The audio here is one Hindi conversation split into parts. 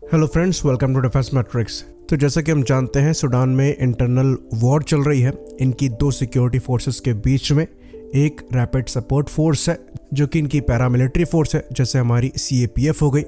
Hello friends, welcome to defence matrix. तो जैसा कि हम जानते हैं, सूडान में इंटरनल वॉर चल रही है इनकी दो सिक्योरिटी फोर्सेस के बीच में। एक रैपिड सपोर्ट फोर्स है जो कि इनकी पैरामिलिट्री फोर्स है, जैसे हमारी CAPF हो गई।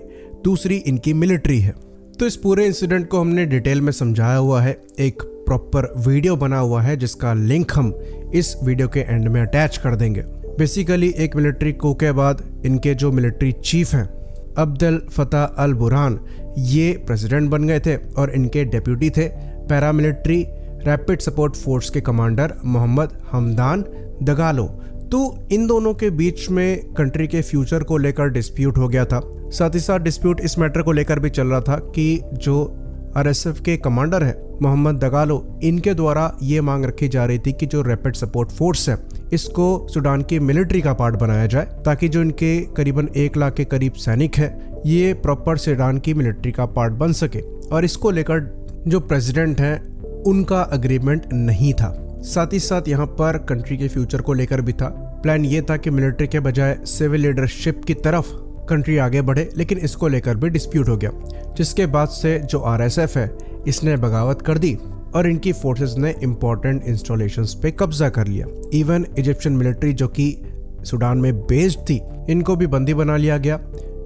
दूसरी इनकी मिलिट्री है। तो इस पूरे इंसिडेंट को हमने डिटेल में समझाया हुआ है, एक प्रॉपर वीडियो बना हुआ है जिसका लिंक हम इस वीडियो के एंड में अटैच कर देंगे। बेसिकली एक मिलिट्री को के बाद इनके जो मिलिट्री चीफ हैं अब्देल फतह अल बुरहान, ये प्रेसिडेंट बन गए थे और इनके डेप्यूटी थे पैरामिलिट्री रैपिड सपोर्ट फोर्स के कमांडर मोहम्मद हमदान दगालो। तो इन दोनों के बीच में कंट्री के फ्यूचर को लेकर डिस्प्यूट हो गया था। साथ ही साथ डिस्प्यूट इस मैटर को लेकर भी चल रहा था कि जो RSF के कमांडर है मोहम्मद दगालो, इनके द्वारा ये मांग रखी जा रही थी कि जो रैपिड सपोर्ट फोर्स है इसको सूडान की मिलिट्री का पार्ट बनाया जाए, ताकि जो इनके करीबन 1 लाख के करीब सैनिक है ये प्रॉपर सूडान की मिलिट्री का पार्ट बन सके। और इसको लेकर जो प्रेसिडेंट हैं उनका अग्रीमेंट नहीं था। साथ ही साथ यहाँ पर कंट्री के फ्यूचर को लेकर भी था। प्लान ये था कि मिलिट्री के बजाय सिविल लीडरशिप की तरफ कंट्री आगे बढ़े, लेकिन इसको लेकर भी डिस्प्यूट हो गया, जिसके बाद से जो RSF है इसने बगावत कर दी और इनकी फोर्सेस ने इंपॉर्टेंट इंस्टॉलेशंस पे कब्जा कर लिया। इवन इजिप्शियन मिलिट्री जो कि सूडान में बेस्ड थी, इनको भी बंदी बना लिया गया।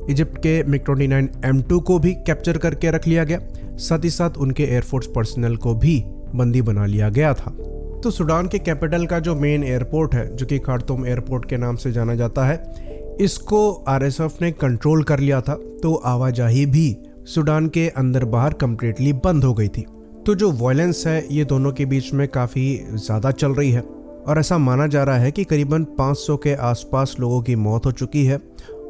इजिप्ट के MiG-29 M2 को भी कैप्चर करके रख लिया गया। साथ ही साथ उनके एयरफोर्स पर्सनल को भी बंदी बना लिया गया था। तो सूडान के कैपिटल का जो मेन एयरपोर्ट है, जो कि खार्तूम एयरपोर्ट के नाम से जाना जाता है, इसको RSF ने कंट्रोल कर लिया था। तो आवाजाही भी सूडान के अंदर बाहर कंप्लीटली बंद हो गई थी। तो जो वायलेंस है ये दोनों के बीच में काफ़ी ज़्यादा चल रही है और ऐसा माना जा रहा है कि करीबन 500 के आसपास लोगों की मौत हो चुकी है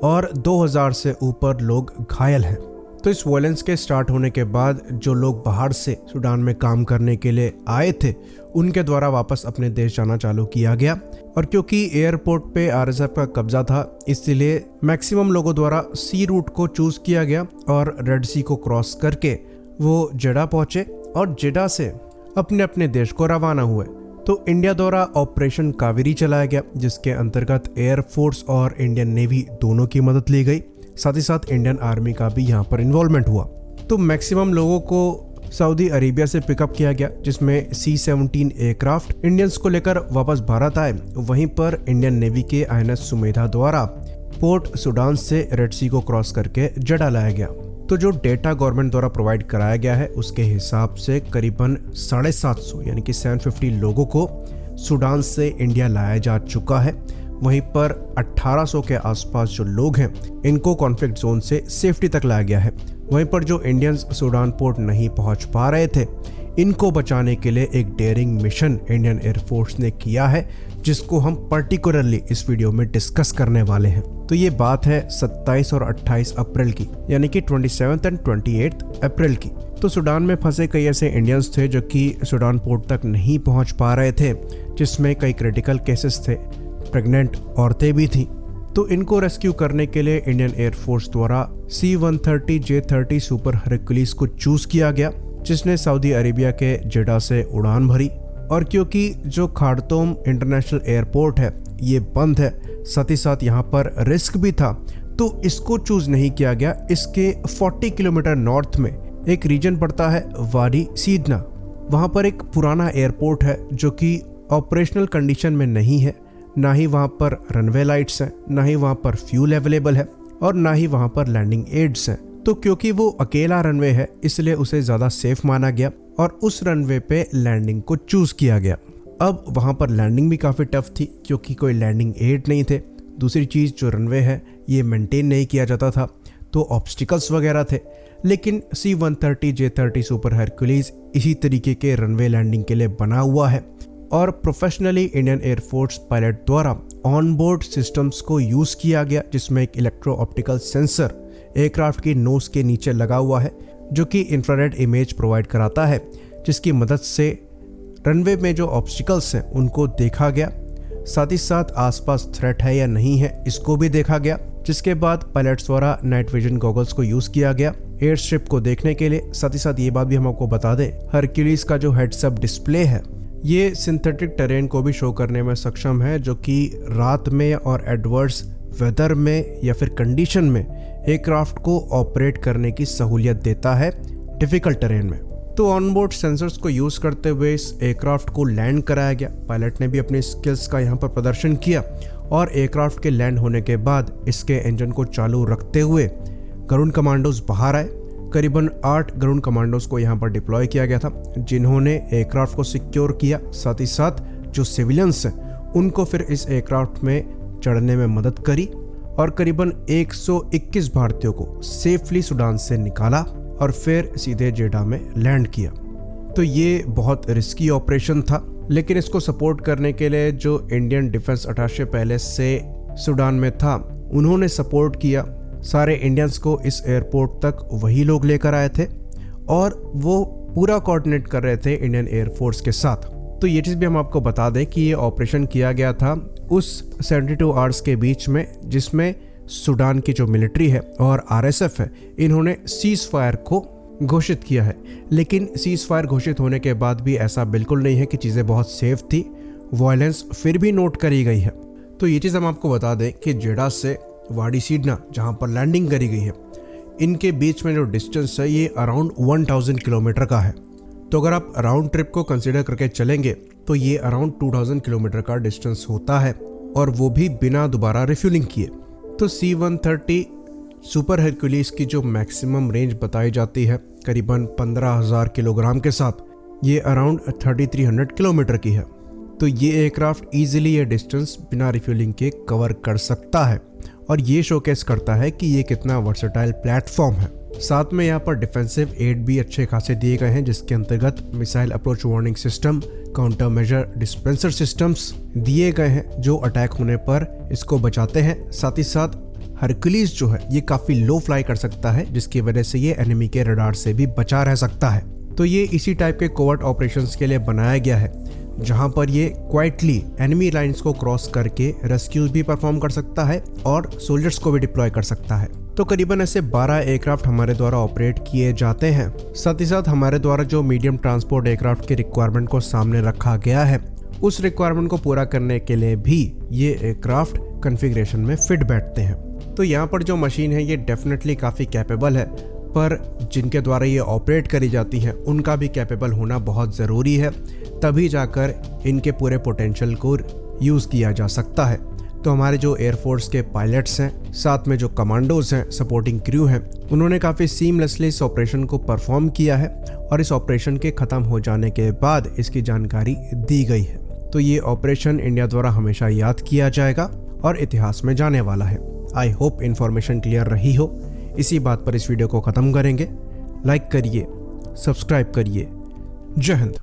और 2000 से ऊपर लोग घायल हैं। तो इस वायलेंस के स्टार्ट होने के बाद जो लोग बाहर से सूडान में काम करने के लिए आए थे उनके द्वारा वापस अपने देश जाना चालू किया गया। और क्योंकि एयरपोर्ट पे RSF का कब्जा था, इसलिए मैक्सिमम लोगों द्वारा सी रूट को चूज किया गया और रेड सी को क्रॉस करके वो जेडा पहुंचे और जेडा से अपने अपने देश को रवाना हुए। तो इंडिया द्वारा ऑपरेशन कावेरी चलाया गया, जिसके अंतर्गत एयरफोर्स और इंडियन नेवी दोनों की मदद ली गई। साथ ही साथ इंडियन आर्मी का भी यहाँ पर इन्वॉल्वमेंट हुआ। तो मैक्सिमम लोगों को सऊदी अरेबिया से पिकअप किया गया, जिसमें C-17 एयरक्राफ्ट इंडियंस को लेकर वापस भारत आए। वहीं पर इंडियन नेवी के INS सुमेधा द्वारा पोर्ट सूडान से रेड सी को क्रॉस करके जेडा लाया गया। तो जो डेटा गवर्नमेंट द्वारा प्रोवाइड कराया गया है उसके हिसाब से करीबन 750 यानी कि 750 लोगों को सूडान से इंडिया लाया जा चुका है। वहीं पर 1800 के आसपास जो लोग हैं इनको कॉन्फ्लिक्ट जोन से सेफ्टी तक लाया गया है। वहीं पर जो इंडियंस सूडान पोर्ट नहीं पहुंच पा रहे थे, इनको बचाने के लिए एक डेयरिंग मिशन इंडियन एयरफोर्स ने किया है, जिसको हम पर्टिकुलरली इस वीडियो में डिस्कस करने वाले हैं। तो ये बात है 27 और 28 अप्रैल की, यानी कि 27 एंड 28 अप्रैल की। तो सूडान में फंसे कई ऐसे इंडियंस थे जो कि सूडान पोर्ट तक नहीं पहुंच पा रहे थे, जिसमें कई क्रिटिकल केसेस थे, प्रेग्नेंट औरतें भी थी। तो इनको रेस्क्यू करने के लिए इंडियन एयरफोर्स द्वारा C-130J-30 सुपर हरक्यूलिस को चूज किया गया, जिसने सऊदी अरेबिया के जेडा से उड़ान भरी। और क्योंकि जो खार्तूम इंटरनेशनल एयरपोर्ट है ये बंद है, साथ ही साथ यहाँ पर रिस्क भी था, तो इसको चूज नहीं किया गया। इसके 40 किलोमीटर नॉर्थ में एक रीजन पड़ता है वाडी सीदना। वहाँ पर एक पुराना एयरपोर्ट है जो कि ऑपरेशनल कंडीशन में नहीं है। ना ही वहाँ पर रनवे लाइट्स हैं, ना ही वहाँ पर फ्यूल अवेलेबल है और ना ही वहाँ पर लैंडिंग एड्स हैं। तो क्योंकि वो अकेला रनवे है, इसलिए उसे ज़्यादा सेफ माना गया और उस रनवे पे लैंडिंग को चूज किया गया। अब वहाँ पर लैंडिंग भी काफ़ी टफ थी क्योंकि कोई लैंडिंग एड नहीं थे। दूसरी चीज़, जो रनवे है ये मेंटेन नहीं किया जाता था, तो ऑब्स्टिकल्स वगैरह थे। लेकिन C-130J-30 सुपर हरक्यूलिस इसी तरीके के रनवे लैंडिंग के लिए बना हुआ है और प्रोफेशनली इंडियन एयरफोर्स पायलट द्वारा ऑन बोर्ड सिस्टम्स को यूज़ किया गया, जिसमें एक इलेक्ट्रो ऑप्टिकल सेंसर एयरक्राफ्ट की नोज के नीचे लगा हुआ है, जो कि इंफ्रारेड इमेज प्रोवाइड कराता है, जिसकी मदद से रनवे में जो ऑब्स्टिकल्स हैं उनको देखा गया। साथ ही साथ आसपास थ्रेट है या नहीं है इसको भी देखा गया, जिसके बाद पायलट्स द्वारा नाइट विजन गॉगल्स को यूज़ किया गया एयर स्ट्रिप को देखने के लिए। साथ ही साथ ये बात भी हम आपको बता दें, हरक्यूलिस का जो हेड्सअप डिस्प्ले है ये सिंथेटिक टेरेन को भी शो करने में सक्षम है, जो कि रात में और एडवर्स वेदर में या फिर कंडीशन में एयरक्राफ्ट को ऑपरेट करने की सहूलियत देता है डिफिकल्ट टेरेन में। तो ऑनबोर्ड सेंसर्स को यूज़ करते हुए इस एयरक्राफ्ट को लैंड कराया गया। पायलट ने भी अपनी स्किल्स का यहाँ पर प्रदर्शन किया और एयरक्राफ्ट के लैंड होने के बाद इसके इंजन को चालू रखते हुए गरुड़ कमांडोज बाहर आए। करीबन 8 गरुड़ कमांडोज को यहाँ पर डिप्लॉय किया गया था, जिन्होंने एयरक्राफ्ट को सिक्योर किया। साथ ही साथ जो सिविलियंस हैं उनको फिर इस एयरक्राफ्ट में चढ़ने में मदद करी और करीबन 121 भारतीयों को सेफली सूडान से निकाला और फिर सीधे जेडा में लैंड किया। तो ये बहुत रिस्की ऑपरेशन था, लेकिन इसको सपोर्ट करने के लिए जो इंडियन डिफेंस अटैचे पहले से सूडान में था, उन्होंने सपोर्ट किया। सारे इंडियंस को इस एयरपोर्ट तक वही लोग लेकर आए थे और वो पूरा कोऑर्डिनेट कर रहे थे इंडियन एयरफोर्स के साथ। तो ये चीज़ भी हम आपको बता दें कि ये ऑपरेशन किया गया था उस 72 आवर्स के बीच में जिसमें सूडान की जो मिलिट्री है और आरएसएफ है, इन्होंने सीज फायर को घोषित किया है। लेकिन सीज फायर घोषित होने के बाद भी ऐसा बिल्कुल नहीं है कि चीज़ें बहुत सेफ थी, वायलेंस फिर भी नोट करी गई है। तो ये चीज़ हम आपको बता दें कि जेडा से वाडी सीडना जहाँ पर लैंडिंग करी गई है, इनके बीच में जो डिस्टेंस है ये अराउंड 1000 किलोमीटर का है। तो अगर आप राउंड ट्रिप को कंसीडर करके चलेंगे तो ये अराउंड 2000 किलोमीटर का डिस्टेंस होता है, और वो भी बिना दोबारा रिफ्यूलिंग किए। तो C-130 सुपर हरक्यूलिस की जो मैक्सिमम रेंज बताई जाती है करीबन 15,000 किलोग्राम के साथ, ये अराउंड 3300 किलोमीटर की है। तो ये एयरक्राफ्ट ईजिली ये डिस्टेंस बिना रिफ्यूलिंग के कवर कर सकता है, और ये शोकेस करता है कि ये कितना वर्सेटाइल प्लेटफॉर्म है। साथ में यहाँ पर डिफेंसिव एड भी अच्छे खासे दिए गए हैं, जिसके अंतर्गत missile approach warning system, counter measure dispenser systems दिए गए हैं जो अटैक होने पर इसको बचाते हैं। साथ ही साथ हरक्यूलिस जो है ये काफ़ी लो फ्लाई कर सकता है, जिसकी वजह से ये एनिमी के रडार से भी बचा रह सकता है। तो ये इसी टाइप के कोवर्ट ऑपरेशंस के लिए बनाया गया है, जहां पर ये क्वाइटली एनिमी लाइंस को क्रॉस करके रेस्क्यूज भी परफॉर्म कर सकता है और सोल्जर्स को भी डिप्लॉय कर सकता है। तो करीबन ऐसे 12 एयरक्राफ्ट हमारे द्वारा ऑपरेट किए जाते हैं। साथ ही साथ हमारे द्वारा जो मीडियम ट्रांसपोर्ट एयरक्राफ्ट की रिक्वायरमेंट को सामने रखा गया है, उस रिक्वायरमेंट को पूरा करने के लिए भी ये एयरक्राफ्ट कॉन्फ़िगरेशन में फिट बैठते हैं। तो यहाँ पर जो मशीन है ये डेफिनेटली काफ़ी कैपेबल है, पर जिनके द्वारा ये ऑपरेट करी जाती हैं उनका भी कैपेबल होना बहुत ज़रूरी है, तभी जाकर इनके पूरे पोटेंशियल को यूज़ किया जा सकता है। तो हमारे जो एयरफोर्स के पायलट्स हैं, साथ में जो कमांडोज हैं, सपोर्टिंग क्रू हैं, उन्होंने काफ़ी सीमलेसली इस ऑपरेशन को परफॉर्म किया है और इस ऑपरेशन के ख़त्म हो जाने के बाद इसकी जानकारी दी गई है। तो ये ऑपरेशन इंडिया द्वारा हमेशा याद किया जाएगा और इतिहास में जाने वाला है। आई होप इन्फॉर्मेशन क्लियर रही हो। इसी बात पर इस वीडियो को ख़त्म करेंगे। लाइक करिए, सब्सक्राइब करिए। जय हिंद।